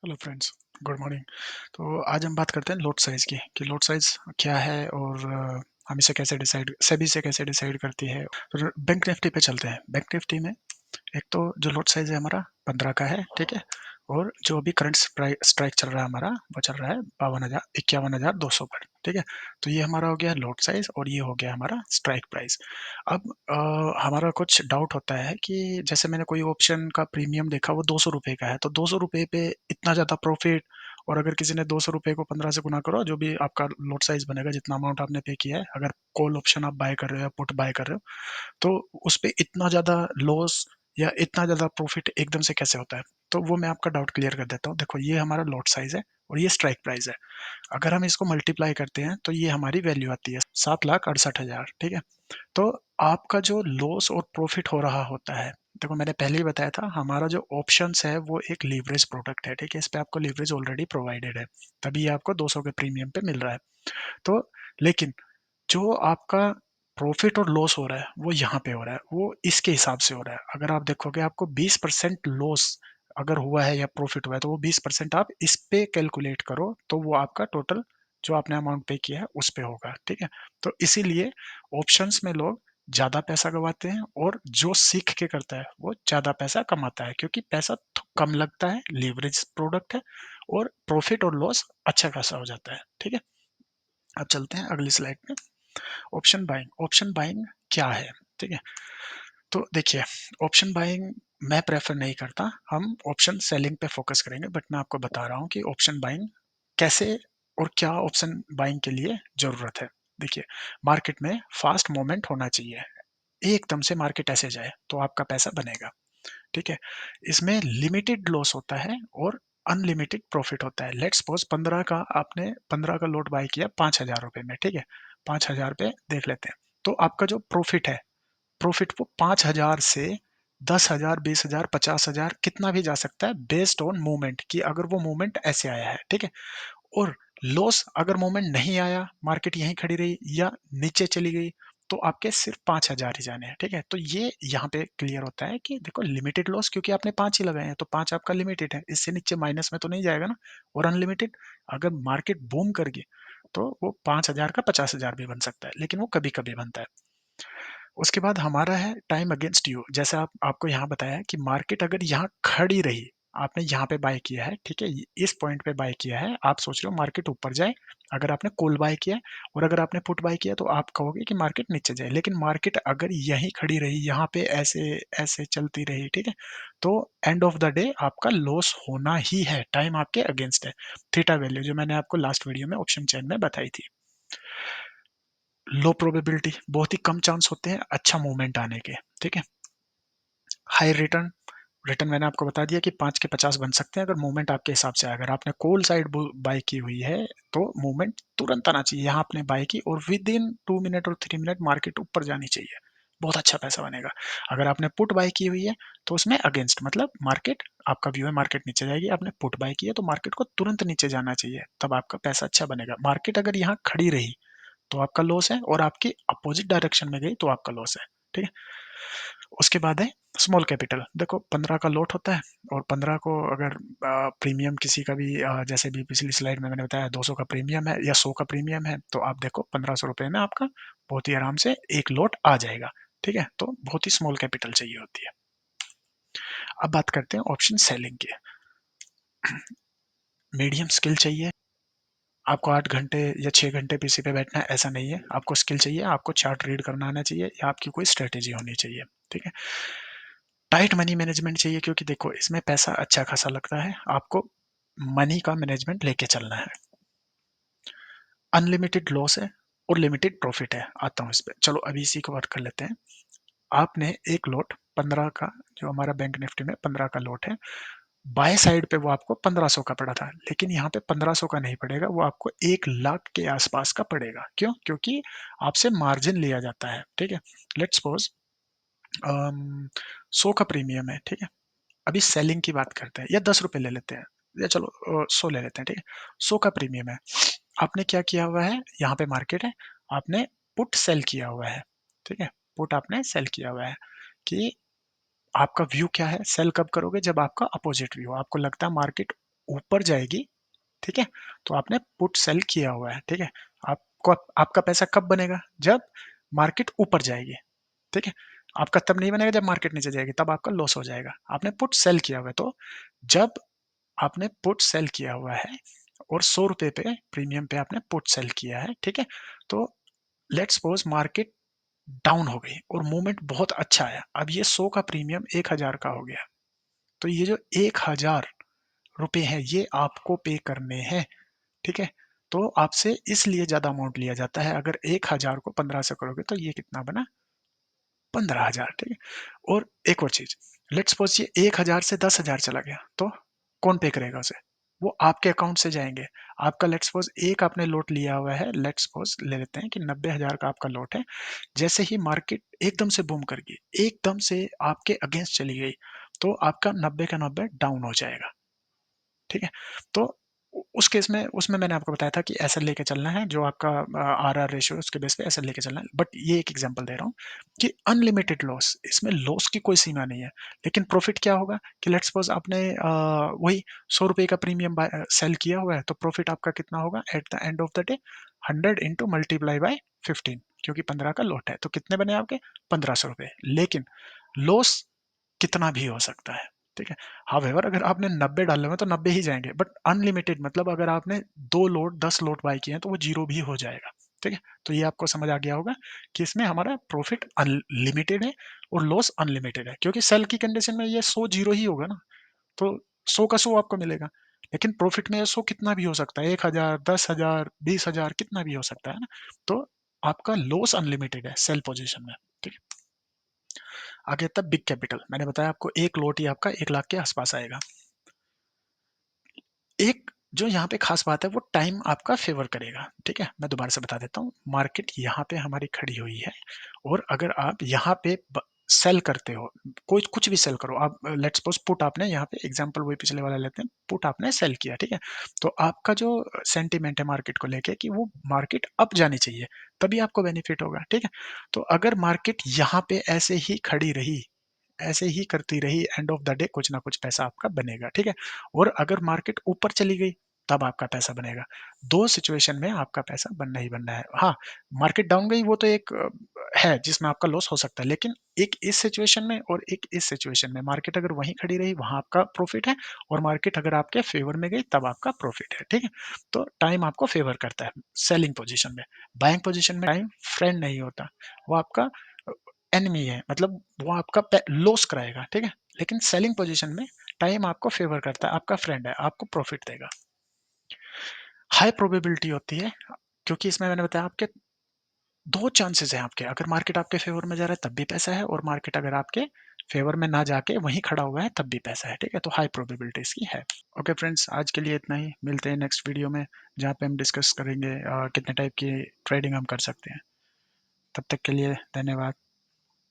Hello friends, good morning. तो आज हम बात करते हैं लॉट साइज़ की कि लॉट साइज़ क्या है और हम इसे कैसे डिसाइड सेबी से कैसे डिसाइड करती है। फिर बैंक निफ्टी पे चलते हैं। बैंक निफ्टी में एक तो जो लॉट साइज़ है हमारा 15 का है, ठीक है? और जो अभी करंट स्ट्राइक चल रहा है हमारा, वो चल रहा है 51,200 पर, ठीक है? तो ये हमारा हो गया लॉट साइज़ और ये हो गया हमारा स्ट्राइक प्राइस। अब हमारा कुछ डाउट होता है कि जैसे मैंने कोई ऑप्शन का प्रीमियम देखा वो ₹200 का है, तो ₹200 पे इतना ज़्यादा प्रॉफ़िट। और अगर किसी ने ₹200 को 15 से गुना करो, जो भी आपका लॉट साइज़ बनेगा, जितना अमाउंट आपने पे किया है, अगर कॉल ऑप्शन आप बाय कर रहे हो या पुट बाय कर रहे हो, तो उसपे इतना ज़्यादा लॉस या इतना ज़्यादा प्रॉफ़िट एकदम से कैसे होता है? तो वो मैं आपका डाउट क्लियर कर देता हूँ। देखो, ये हमारा लॉट साइज़ है और ये स्ट्राइक प्राइस है। अगर हम इसको मल्टीप्लाई करते हैं, तो ये हमारी वैल्यू आती है 7,68,000, ठीक है? तो आपका जो लॉस और प्रॉफ़िट हो रहा होता है, देखो मैंने पहले ही बताया था, हमारा जो ऑप्शंस है वो एक लीवरेज प्रोडक्ट है, ठीक है? इस पे आपको लीवरेज ऑलरेडी प्रोवाइडेड है, तभी ये आपको 200 के प्रीमियम पे मिल रहा है। तो लेकिन जो आपका प्रॉफ़िट और लॉस हो रहा है, वो यहाँ पे हो रहा है, वो इसके हिसाब से हो रहा है। अगर आप देखोगे, आपको 20% लॉस अगर हुआ है या प्रॉफ़िट हुआ है, तो वो 20% आप इस पे कैलकुलेट करो, तो वो आपका टोटल जो आपने अमाउंट पे किया है, उस पे होगा, ठीक है? तो इसीलिए ऑप्शंस में लोग ज़्यादा पैसा गँवाते हैं और जो सीख के करता है, वो ज़्यादा पैसा कमाता है, क्योंकि पैसा कम लगता है, लीवरेज प्रोडक्ट है और प्रॉफ़िट और लॉस अच्छा खासा हो जाता है, ठीक है? अब चलते हैं अगली स्लाइड पे। ऑप्शन बाइंग क्या है? ठीक है? तो देखिए, ऑप्शन बाइंग मैं प्रेफ़र नहीं करता, हम ऑप्शन सेलिंग पे फ़ोकस करेंगे, बट मैं आपको बता रहा हूँ कि ऑप्शन बाइंग कैसे और क्या ऑप्शन बाइंग के लिए ज़रूरत है। देखिए, मार्केट में फ़ास्ट मूवमेंट होना चाहिए, एकदम से मार्केट ऐसे जाए, तो आपका पैसा बनेगा, ठीक है? इसमें लिमिटेड लॉस होता है और अनलिमिटेड प्रॉफ़िट होता है। लेट्स सपोज़ 15 का आपने 15 का लॉट बाय किया ₹5,000 में, ठीक है? 5,000 पे देख लेते हैं। तो आपका जो प्रॉफ़िट है, प्रॉफ़िट वो 5,000 से 10,000, 20,000, 50,000 कितना भी जा सकता है, बेस्ड ऑन मूवमेंट, कि अगर वो मूवमेंट ऐसे आया है, ठीक है? और लॉस अगर मोमेंट नहीं आया, मार्केट यहीं खड़ी रही या नीचे चली गई, तो आपके सिर्फ 5,000 ही जाने हैं, ठीक है? तो ये यहाँ पे क्लियर होता है कि देखो, लिमिटेड लॉस, क्योंकि आपने 5 ही लगाए हैं, तो 5 आपका लिमिटेड है, इससे नीचे माइनस में तो नहीं जाएगा ना। और अनलिमिटेड, अगर मार्केट बूम कर गई, तो वो 5,000 का 50,000 भी बन सकता है, लेकिन वो कभी-कभी बनता है। उसके बाद हमारा है टाइम अगेंस्ट यू। जैसे आपको यहाँ बताया कि मार्केट अगर यहाँ खड़ी रही, आपने यहाँ पे बाय किया है, ठीक है? इस पॉइंट पे बाय किया है, आप सोच रहे हो मार्केट ऊपर जाए, अगर आपने कॉल बाय किया है, और अगर आपने पुट बाय किया, तो आप कहोगे कि मार्केट नीचे जाए। लेकिन मार्केट अगर यहीं खड़ी रही, यहाँ पे ऐसे चलती रही, ठीक है? तो एंड ऑफ द डे आपका लॉस होना ही है, टाइम आपके अगेंस्ट है। थीटा वैल्यू जो मैंने आपको लास्ट वीडियो में ऑप्शन चेन में बताई थी। लो प्रोबेबिलिटी, बहुत ही कम चांस होते हैं अच्छा मूवमेंट आने के, ठीक है? हाई रिटर्न, रिटर्न मैंने आपको बता दिया कि 5 के 50 बन सकते हैं, अगर मूवमेंट आपके हिसाब से आए। अगर आपने कॉल साइड बाय की हुई है, तो मूवमेंट तुरंत आना चाहिए। यहाँ आपने बाय की और विद इन 2 मिनट और 3 मिनट मार्केट ऊपर जानी चाहिए, बहुत अच्छा पैसा बनेगा। अगर आपने पुट बाय की हुई है, तो उसमें अगेंस्ट, मतलब मार्केट, आपका व्यू है मार्केट नीचे जाएगी, आपने पुट बाय की है, तो मार्केट को तुरंत नीचे जाना चाहिए, तब आपका पैसा अच्छा बनेगा। मार्केट अगर यहाँ खड़ी रही, तो आपका लॉस है, और आपकी अपोजिट डायरेक्शन में गई, तो आपका लॉस है, ठीक है? उसके बाद है स्मॉल कैपिटल। देखो, 15 का लॉट होता है, और 15 को अगर प्रीमियम किसी का भी, जैसे भी पिछली स्लाइड में मैंने बताया, 200 का प्रीमियम है या 100 का प्रीमियम है, तो आप देखो ₹1,500 में आपका बहुत ही आराम से एक लॉट आ जाएगा, ठीक है? तो बहुत ही स्मॉल कैपिटल चाहिए होती है। अब बात करते हैं ऑप्शन सेलिंग की। मीडियम स्किल चाहिए, आपको 8 घंटे या 6 घंटे पीसी पे बैठना है, ऐसा नहीं है। आपको स्किल चाहिए, आपको चार्ट रीड करना आना चाहिए, या आपकी कोई स्ट्रैटेजी होनी चाहिए, ठीक है? टाइट मनी मैनेजमेंट चाहिए, क्योंकि देखो, इसमें पैसा अच्छा खासा लगता है, आपको मनी का मैनेजमेंट लेके चलना है। अनलिमिटेड लॉस है और लिमिटेड प्रॉफिट है, आता हूँ इस पे। चलो अभी इसी को वर्क कर लेते हैं। आपने एक लॉट 15 का, जो हमारा बैंक निफ्टी में 15 का लॉट है, बाय साइड पे वो आपको 1500 का पड़ा था, लेकिन यहाँ पे 1500 का नहीं पड़ेगा, वो आपको 1,00,000 के आसपास का पड़ेगा। क्यों? क्योंकि आपसे मार्जिन लिया जाता है, ठीक है? लेट्स सपोज 100 का प्रीमियम है, ठीक है? अभी सेलिंग की बात करते हैं, या ₹10 ले लेते हैं, या चलो 100 ले लेते हैं, ठीक है? 100 का प्रीमियम है, आपने क्या किया हुआ है, यहाँ पे मार्केट है, आपने पुट सेल किया हुआ है, ठीक है? पुट आपने सेल किया हुआ है कि आपका व्यू क्या है, सेल कब करोगे, जब आपका अपोजिट व्यू हो, आपको लगता है मार्केट ऊपर जाएगी, ठीक है? तो आपने पुट सेल किया हुआ है, ठीक है? आपको आपका पैसा कब बनेगा? जब मार्केट ऊपर जाएगी, ठीक है? आपका तब नहीं बनेगा जब मार्केट नीचे जाएगी, तब आपका लॉस हो जाएगा। आपने पुट सेल किया हुआ है, तो जब आपने पुट सेल किया हुआ है और ₹100 पे प्रीमियम पे आपने पुट सेल किया है, ठीक है? तो लेट्स सपोज़ मार्केट डाउन हो गई और मूवमेंट बहुत अच्छा आया। अब ये 100 का प्रीमियम 1000 का हो गया। तो ये जो ₹1000 हैं, ये आपको पे करने हैं, ठीक है? तो आपसे इसलिए ज़्यादा अमाउंट लिया जाता है। अगर 1000 को 15 से करोगे तो ये कितना बना? 15,000, ठीक है? और एक और चीज़, लेट्स सपोज़ ये 1000 से 10,000 चला गया, तो कौन पे करेगा उसे? वो आपके अकाउंट से जाएँगे। आपका लेट्स सपोज़ एक आपने लॉट लिया हुआ है, लेट्स सपोज़ ले लेते हैं कि 90,000 का आपका लॉट है। जैसे ही मार्केट एकदम से बूम कर गई, एकदम से आपके अगेंस्ट चली गई, तो आपका 90 का 90 डाउन हो जाएगा। ठीक है? तो उस केस में उसमें मैंने आपको बताया था कि एसएल लेके चलना है, जो आपका आरआर रेशियो है उसके बेस पे एसएल लेके चलना है। बट ये एक एग्जांपल दे रहा हूँ कि अनलिमिटेड लॉस, इसमें लॉस की कोई सीमा नहीं है। लेकिन प्रॉफिट क्या होगा कि लेट्स सपोज़ आपने वही ₹100 का प्रीमियम सेल किया हुआ है, तो प्रॉफिट आपका कितना होगा at the end of the day? 100 into multiply by 15, क्योंकि 15 का लॉट है, तो कितने बने आपके? ₹1500। लेकिन लॉस कितना भी हो सकता है, ठीक है? हाउएवर अगर आपने 90 डाले हुए हैं तो 90 ही जाएँगे, बट अनलिमिटेड मतलब अगर आपने 2 लोट 10 लोट बाय किए हैं तो वो 0 भी हो जाएगा, ठीक है? तो ये आपको समझ आ गया होगा कि इसमें हमारा प्रॉफिट अनलिमिटेड है और लॉस अनलिमिटेड है, क्योंकि सेल की कंडीशन में ये 100 0 ही होगा ना, तो 100 का 100 आपको मिलेगा। लेकिन प्रॉफिट में ये 100 कितना भी हो सकता है, 1000, 10,000, 20,000 कितना भी हो सकता है ना? तो आपका लॉस अनलिमिटेड है सेल पोज़ीशन में, ठीक है? आगे आता है बिग कैपिटल। मैंने बताया आपको एक लॉट ही आपका 1 लाख के आस-पास आएगा। एक जो यहाँ पे ख़ास बात है वो टाइम आपका फ़ेवर करेगा, ठीक है? मैं दोबारा से बता देता हूँ, मार्केट यहाँ पे हमारी खड़ी हुई है और अगर आप यहाँ पे सेल करते हो, कोई कुछ भी सेल करो आप, लेट्स सपोज़ पुट आपने यहाँ पे एग्ज़ाम्पल वही पिछले वाला लेते हैं, पुट आपने सेल किया, ठीक है? तो आपका जो सेंटिमेंट है मार्केट को लेके कि वो मार्केट अप जानी चाहिए, तभी आपको बेनिफिट होगा, ठीक है? तो अगर मार्केट यहाँ पे ऐसे ही खड़ी रही, ऐसे ही करती रही, एंड ऑफ द डे कुछ ना कुछ पैसा आपका बनेगा, ठीक है? और अगर मार्केट ऊपर चली गई, तब आपका पैसा बनेगा। 2 सिचुएशन में आपका पैसा बनना ही बनना है। हाँ, मार्केट डाउन गई वो तो एक है जिसमें आपका लॉस हो सकता है, लेकिन एक इस सिचुएशन में और एक इस सिचुएशन में, मार्केट अगर वहीं खड़ी रही वहाँ आपका प्रॉफिट है और मार्केट अगर आपके फेवर में गई तब आपका प्रॉफिट है, ठीक है? तो टाइम आपको फेवर करता है सेलिंग पोज़ीशन में। बाइंग पोज़ीशन में टाइम फ्रेंड नहीं होता, वो आपका एनिमी है, मतलब वो आपका लॉस कराएगा, ठीक है? लेकिन सेलिंग पोजीशन में टाइम आपको फेवर करता है, आपका फ्रेंड है, आपको प्रॉफिट देगा। हाई प्रोबेबिलिटी होती है, क्योंकि इसमें मैंने बताया आपके 2 चांसेस हैं आपके, अगर मार्केट आपके फेवर में जा रहा है तब भी पैसा है और मार्केट अगर आपके फेवर में ना जाके वहीं खड़ा हुआ है तब भी पैसा है, ठीक है? तो हाई प्रोबेबिलिटी इसकी है। ओके फ्रेंड्स, आज के लिए इतना ही, मिलते हैं नेक्स्ट वीडियो में जहाँ पे हम डिस्कस करेंगे कितने टाइप की ट्रेडिंग हम कर सकते हैं। तब तक के लिए धन्यवाद।